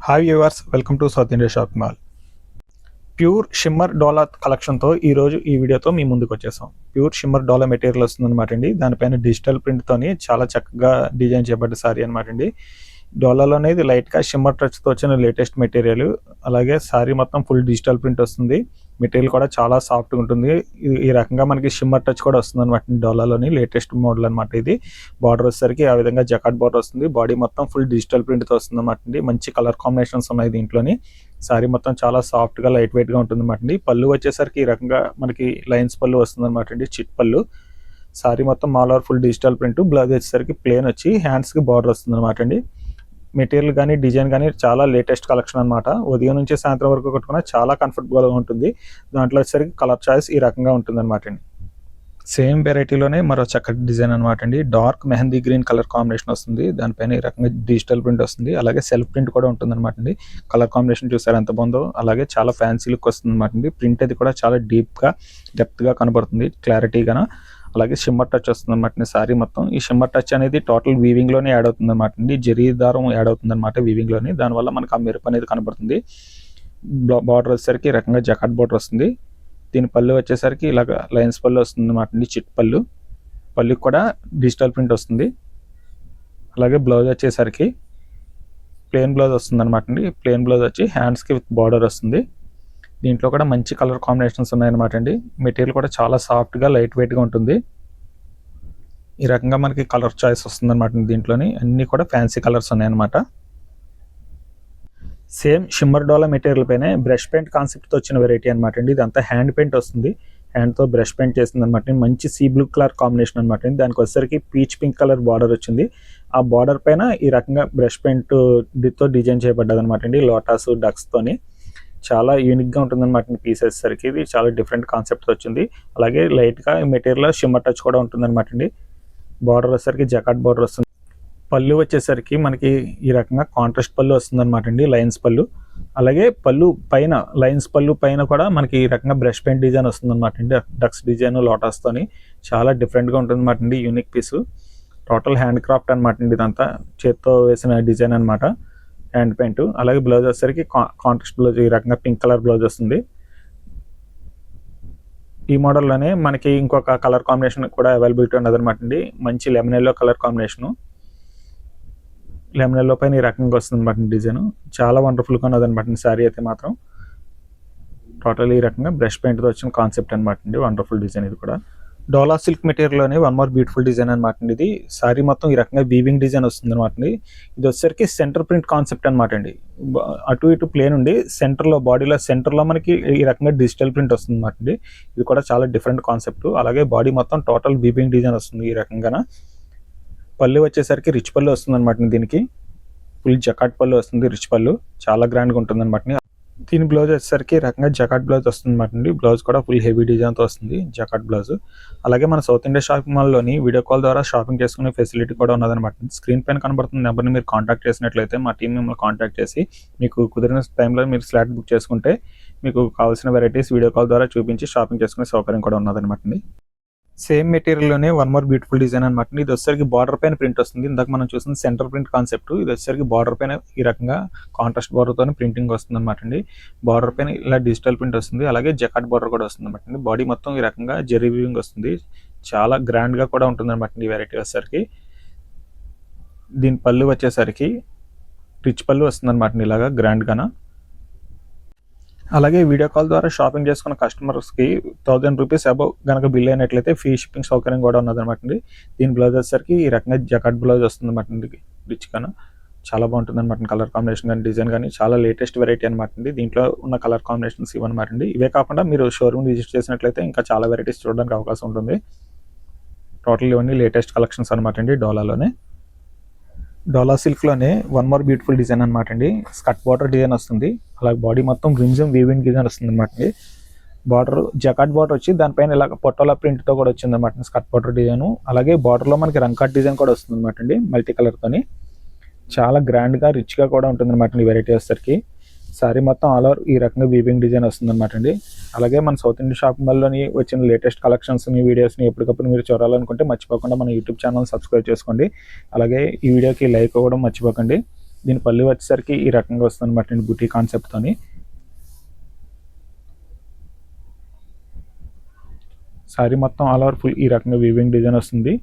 Hi viewers, welcome to South India Shopping Mall. Pure shimmer Dola కలెక్షన్తో ఈరోజు ఈ వీడియోతో మీ ముందుకు వచ్చేసాం. ప్యూర్ షిమ్మర్ డోలా మెటీరియల్ వస్తుందన్నమాట అండి. దానిపైన డిజిటల్ ప్రింట్తోని చాలా చక్కగా డిజైన్ చేయబడ్డ సారీ అనమాట అండి. డోలాలోనే ఇది లైట్గా షిమ్మర్ టచ్తో వచ్చిన లేటెస్ట్ మెటీరియల్. అలాగే సారీ మొత్తం ఫుల్ డిజిటల్ ప్రింట్ వస్తుంది. మెటీరియల్ కూడా చాలా సాఫ్ట్గా ఉంటుంది. ఈ రకంగా మనకి షిమ్మర్ టచ్ కూడా వస్తుంది అనమాట. డోలాలోని లేటెస్ట్ మోడల్ అనమాట ఇది. బార్డర్ వచ్చేసరికి ఆ విధంగా జకాట్ బార్డర్ వస్తుంది. బాడీ మొత్తం ఫుల్ డిజిటల్ ప్రింట్తో వస్తుంది అనమాట అండి. మంచి కలర్ కాంబినేషన్స్ ఉన్నాయి దీంట్లోని. సారీ మొత్తం చాలా సాఫ్ట్గా లైట్ వెయిట్గా ఉంటుంది అనమాట అండి. పళ్ళు వచ్చేసరికి ఈ రకంగా మనకి లైన్స్ పళ్ళు వస్తుంది అనమాట అండి, చిట్ పళ్ళు. సారీ మొత్తం all over full digital print. Blouse వచ్చేసరికి ప్లేన్ వచ్చి హ్యాండ్స్కి బార్డర్ వస్తుంది అనమాట అండి. మెటీరియల్ కానీ డిజైన్ కానీ చాలా లేటెస్ట్ కలెక్షన్ అనమాట. ఉదయం నుంచి సాయంత్రం వరకు కట్టుకున్నా చాలా కంఫర్టబుల్గా ఉంటుంది. దాంట్లో వచ్చేసరికి కలర్ చాయిస్ ఈ రకంగా ఉంటుంది అనమాట అండి. సేమ్ వెరైటీలోనే మరో చక్కటి డిజైన్ అనమాట అండి. Dark mehndi green colour combination వస్తుంది. దానిపైన ఈ రకంగా డిజిటల్ ప్రింట్ వస్తుంది. అలాగే సెల్ఫ్ ప్రింట్ కూడా ఉంటుంది అనమాట అండి. కలర్ కాంబినేషన్ చూసారు ఎంత బాగుందో. అలాగే చాలా ఫ్యాన్సీ లుక్ వస్తుంది అనమాట అండి. ప్రింట్ అది కూడా చాలా డీప్గా డెప్త్గా కనబడుతుంది, క్లారిటీగా. అలాగే షిమ్మర్ టచ్ వస్తుంది అనమాట సారీ మొత్తం. ఈ షిమ్మర్ టచ్ అనేది టోటల్ వీవింగ్లోనే యాడ్ అవుతుంది అనమాట అండి. జరీ దారం యాడ్ అవుతుంది అనమాట వీవింగ్లోని. దానివల్ల మనకు ఆ మెరుపు అనేది కనబడుతుంది. బార్డర్ వచ్చేసరికి ఈ రకంగా జకాట్ బార్డర్ వస్తుంది. దీని పళ్ళు వచ్చేసరికి ఇలాగ లైన్స్ పళ్ళు వస్తుంది అనమాట అండి, చిట్ పళ్ళు. పళ్ళుకి కూడా డిజిటల్ ప్రింట్ వస్తుంది. అలాగే బ్లౌజ్ వచ్చేసరికి ప్లెయిన్ బ్లౌజ్ వస్తుంది అనమాట అండి. ప్లెయిన్ బ్లౌజ్ వచ్చి హ్యాండ్స్కి విత్ బార్డర్ వస్తుంది. దీంట్లో కూడా మంచి కలర్ కాంబినేషన్స్ ఉన్నాయన్నమాట అండి. మెటీరియల్ కూడా చాలా సాఫ్ట్గా లైట్ వెయిట్గా ఉంటుంది. ఈ రకంగా మనకి కలర్ చాయిస్ వస్తుంది అనమాట. దీంట్లోని అన్నీ కూడా ఫ్యాన్సీ కలర్స్ ఉన్నాయన్నమాట. సేమ్ షిమ్మర్ డోలా మెటీరియల్ పైనే బ్రష్ పెయింట్ కాన్సెప్ట్తో వచ్చిన వెరైటీ అనమాట అండి. ఇదంతా హ్యాండ్ పెయింట్ వస్తుంది. హ్యాండ్తో బ్రష్ పెయింట్ చేస్తుంది అనమాట. మంచి సీ బ్లూ కలర్ కాంబినేషన్ అనమాట అండి. దానికి వచ్చేసరికి పీచ్ పింక్ కలర్ బార్డర్ వచ్చింది. ఆ బార్డర్ పైన ఈ రకంగా బ్రష్ పెయింట్తో డిజైన్ చేయబడ్డది అనమాట అండి, లోటాస్ డక్స్తోని. చాలా యూనిక్గా ఉంటుంది అనమాట పీసెస్ సరికి. ఇది చాలా డిఫరెంట్ కాన్సెప్ట్తో వచ్చింది. అలాగే లైట్గా మెటీరియల్ షిమ్మర్ టచ్ కూడా ఉంటుంది అనమాట అండి. బార్డర్ వచ్చేసరికి జకాట్ బార్డర్ వస్తుంది. పళ్ళు వచ్చేసరికి మనకి ఈ రకంగా కాంట్రాస్ట్ పళ్ళు వస్తుంది అనమాట అండి, లైన్స్ పళ్ళు. అలాగే పళ్ళు పైన లైన్స్ పళ్ళు పైన కూడా మనకి ఈ రకంగా బ్రష్ పెయింట్ డిజైన్ వస్తుంది అనమాట అండి. డక్స్ డిజైన్ లోటాస్తోని చాలా డిఫరెంట్గా ఉంటుంది అనమాట అండి. యూనిక్ పీసు. టోటల్ హ్యాండ్ క్రాఫ్ట్ అనమాట అండి. ఇదంతా చేత్తో వేసిన డిజైన్ అనమాట, హ్యాండ్ పెయింట్. అలాగే బ్లౌజ్ వచ్చేసరికి కాంట్రాస్ట్ బ్లౌజ్ ఈ రకంగా పింక్ కలర్ బ్లౌజ్ వస్తుంది. ఈ మోడల్లోనే మనకి ఇంకొక కలర్ కాంబినేషన్ కూడా అవైలబిలిటీ ఉన్నది అనమాట అండి. మంచి lemon yellow colour combination. Lemon yellow పైన ఈ రకంగా వస్తుంది అనమాట డిజైన్. చాలా వండర్ఫుల్గా ఉన్నది అనమాట శారీ అయితే మాత్రం. టోటల్ ఈ రకంగా బ్రష్ పెయింట్తో వచ్చిన కాన్సెప్ట్ అనమాట అండి. వండర్ఫుల్ డిజైన్ ఇది కూడా. డోలా సిల్క్ మెటీరియల్లోనే వన్ మోర్ బ్యూటిఫుల్ డిజైన్ అనమాట అండి. ఇది సారీ మొత్తం ఈ రకంగా వీవింగ్ డిజైన్ వస్తుంది అనమాట అండి. ఇది వచ్చేసరికి సెంటర్ ప్రింట్ కాన్సెప్ట్ అనమాట అండి. అటు ఇటు ప్లేన్ ఉండి సెంటర్లో బాడీలో సెంటర్లో మనకి ఈ రకంగా డిజిటల్ ప్రింట్ వస్తుంది అనమాట అండి. ఇది కూడా చాలా డిఫరెంట్ కాన్సెప్ట్. అలాగే బాడీ మొత్తం టోటల్ వీవింగ్ డిజైన్ వస్తుంది ఈ రకంగా. పళ్ళు వచ్చేసరికి రిచ్ పళ్ళు వస్తుంది అనమాట. దీనికి ఫుల్ జకాట్ పళ్ళు వస్తుంది, రిచ్ పళ్ళు. చాలా గ్రాండ్గా ఉంటుంది అనమాట. దీని బ్లౌజ్ వచ్చేసరికి రకంగా జకాట్ బ్లౌజ్ వస్తుంది అనమాట అండి. బ్లౌజ్ కూడా ఫుల్ హెవీ డిజైన్తో వస్తుంది, జకాట్ బ్లౌజ్. అలాగే మన సౌత్ ఇండియా షాపింగ్ మాల్లోని వీడియో కాల్ ద్వారా షాపింగ్ చేసుకునే ఫెసిలిటీ కూడా ఉన్నదనమాట. స్క్రీన్ పైన కనబడుతున్న నెంబర్ని మీరు కాంటాక్ట్ చేసినట్లయితే మా టీం మిమ్మల్ని కాంటాక్ట్ చేసి మీకు కుదిరిన టైంలో మీరు స్లాట్ బుక్ చేసుకుంటే మీకు కావాల్సిన వెరైటీస్ వీడియో కాల్ ద్వారా చూపించి షాపింగ్ చేసుకునే సౌకర్యం కూడా ఉన్నదనమాట అండి. సేమ్ మెటీరియల్లోనే వన్ మోర్ బ్యూటిఫుల్ డిజైన్ అనమాట. ఇది వచ్చేసరికి బార్డర్ పైన ప్రింట్ వస్తుంది. ఇందాక మనం చూసిన సెంటర్ ప్రింట్ కాన్సెప్ట్. ఇది వచ్చేసరికి బార్డర్ పైన ఈ రకంగా కాంట్రాస్ట్ బార్డర్తో ప్రింటింగ్ వస్తుంది అనమాట అండి. బార్డర్ పైన ఇలా డిజిటల్ ప్రింట్ వస్తుంది. అలాగే జకాట్ బార్డర్ కూడా వస్తుంది అనమాట అండి. బాడీ మొత్తం ఈ రకంగా జెరీ వీవింగ్ వస్తుంది. చాలా గ్రాండ్గా కూడా ఉంటుంది అనమాట అండి ఈ వెరైటీ వచ్చేసరికి. దీని పళ్ళు వచ్చేసరికి రిచ్ పళ్ళు వస్తుంది అనమాట అండి, ఇలాగా గ్రాండ్గాన. అలాగే వీడియో కాల్ ద్వారా షాపింగ్ చేసుకున్న కస్టమర్స్కి 1000 రూపీస్ అబవ్ కనుక బిల్ అయినట్లయితే ఫ్రీ షిప్పింగ్ సౌకర్యం కూడా ఉన్నదనమాట అండి. దీని బ్లౌజ్ వచ్చేసరికి ఈ రకంగా జకాట్ బ్లౌజ్ వస్తుంది అనమాట అండి, రిచ్గా. చాలా బాగుంటుంది అనమాట. కలర్ కాంబినేషన్ కానీ డిజైన్ కానీ చాలా లేటెస్ట్ వెరైటీ అనమాట అండి. దీంట్లో ఉన్న కలర్ కాంబినేషన్స్ ఇవన్నమాట అండి. ఇవే కాకుండా మీరు షోరూమ్ విజిట్ చేసినట్లయితే ఇంకా చాలా వెరైటీస్ చూడడానికి అవకాశం ఉంటుంది. టోటల్ ఇవన్నీ లేటెస్ట్ కలెక్షన్స్ అనమాట అండి డోలాలోనే. డోలా సిల్క్లోనే వన్ మోర్ బ్యూటిఫుల్ డిజైన్ అనమాట అండి. స్కర్ట్ బార్డర్ డిజైన్ వస్తుంది. అలాగే బాడీ మొత్తం రిమ్జిమ్ వీవింగ్ డిజైన్ వస్తుంది అనమాట అండి. బార్డర్ జకాట్ బార్డర్ వచ్చి దానిపైన ఇలా పొట్టోలా ప్రింట్తో కూడా వచ్చింది అనమాట స్కర్ట్ బార్డర్ డిజైన్. అలాగే బార్డర్లో మనకి రంకాట్ డిజైన్ కూడా వస్తుంది అనమాట అండి, మల్టీ కలర్తోని. చాలా గ్రాండ్గా రిచ్గా కూడా ఉంటుంది అనమాట ఈ వెరైటీ వచ్చేసరికి. సారీ మొత్తం ఆల్ ఓవర్ ఈ రకంగా వీవింగ్ డిజైన్ వస్తుంది అనమాట అండి. అలాగే మన సౌత్ ఇండియా షాపింగ్ మాల్లోని వచ్చిన లేటెస్ట్ కలెక్షన్స్ని వీడియోస్ని ఎప్పటికప్పుడు మీరు చూడాలనుకుంటే మర్చిపోకుండా మన యూట్యూబ్ ఛానల్ సబ్స్క్రైబ్ చేసుకోండి. అలాగే ఈ వీడియోకి లైక్ ఇవ్వడం మర్చిపోకండి. దీని పళ్ళు వచ్చేసరికి ఈ రకంగా వస్తుంది అనమాట అండి, బుటీ కాన్సెప్ట్తోని. సారీ మొత్తం ఆల్ ఓవర్ ఫుల్ ఈ రకంగా వీవింగ్ డిజైన్ వస్తుంది.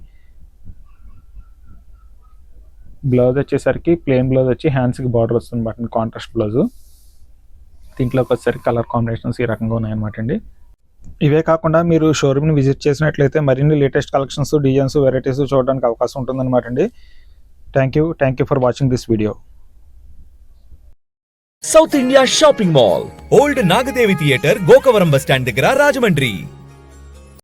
బ్లౌజ్ వచ్చేసరికి ప్లెయిన్ బ్లౌజ్ వచ్చి హ్యాండ్స్కి బార్డర్ వస్తుంది అనమాట, కాంట్రాస్ట్ బ్లౌజ్. దీంట్లోకి వచ్చేసరికి కలర్ కాంబినేషన్స్ ఈ రకంగా ఉన్నాయన్నమాట అండి. ఇవే కాకుండా మీరు షోరూమ్ని విజిట్ చేసినట్లయితే మరిన్ని లేటెస్ట్ కలెక్షన్స్, డిజైన్స్, వెరైటీస్ చూడడానికి అవకాశం ఉంటుందన్నమాట అండి. Thank you for watching this video. South India Shopping mall, old Nagadevi theatre, Gokavaram bus stand దగ్గర, రాజమండ్రి.